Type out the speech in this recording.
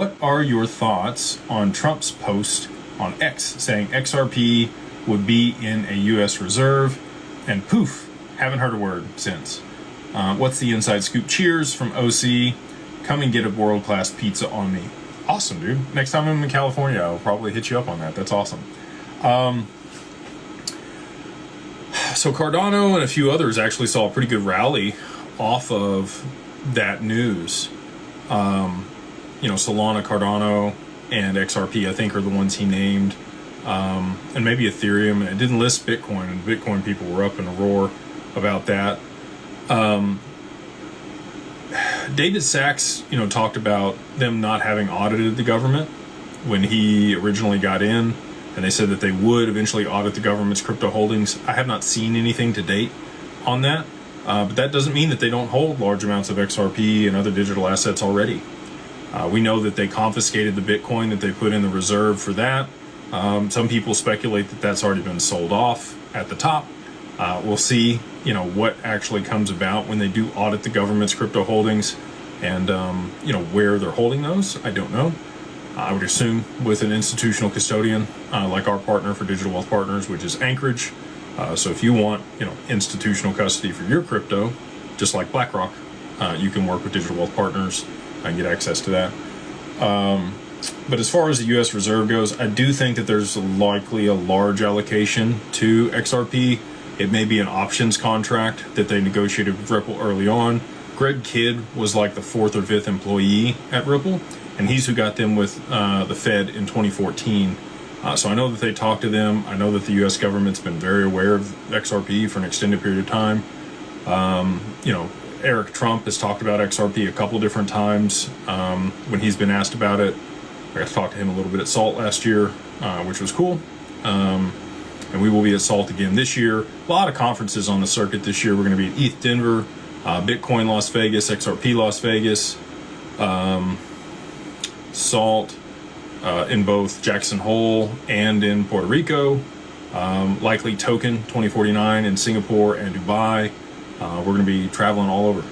What are your thoughts on Trump's post on X saying XRP would be in a U.S. reserve? And poof, haven't heard a word since. What's the inside scoop? Cheers from OC. Come and get a world-class pizza on me. Awesome, dude. Next time I'm in California, I'll probably hit you up on that. That's awesome. So Cardano and a few others actually saw a pretty good rally off of that news. Solana, Cardano, and XRP, I think, are the ones he named, and maybe Ethereum. And it didn't list Bitcoin, and Bitcoin people were up in a roar about that. David Sachs, talked about them not having audited the government when he originally got in, and they said that they would eventually audit the government's crypto holdings. I have not seen anything to date on that, but that doesn't mean that they don't hold large amounts of XRP and other digital assets already. We know that they confiscated the Bitcoin that they put in the reserve for that. Some people speculate that that's already been sold off at the top. We'll see, what actually comes about when they do audit the government's crypto holdings and, where they're holding those. I don't know. I would assume with an institutional custodian like our partner for Digital Wealth Partners, which is Anchorage. So if you want, institutional custody for your crypto, just like BlackRock, you can work with Digital Wealth Partners and get access to that. But as far as the U.S. Reserve goes, I do think that there's likely a large allocation to XRP. It may be an options contract that they negotiated with Ripple early on. Greg Kidd was like the 4th or 5th employee at Ripple, and he's who got them with the Fed in 2014. So I know that they talked to them. I know that the U.S. government's been very aware of XRP for an extended period of time. Eric Trump has talked about XRP a couple different times when he's been asked about it. I got to talk to him a little bit at SALT last year, which was cool. And we will be at SALT again this year. A lot of conferences on the circuit this year. We're going to be at ETH Denver, Bitcoin Las Vegas, XRP Las Vegas, SALT in both Jackson Hole and in Puerto Rico, likely Token 2049 in Singapore and Dubai. We're going to be traveling all over.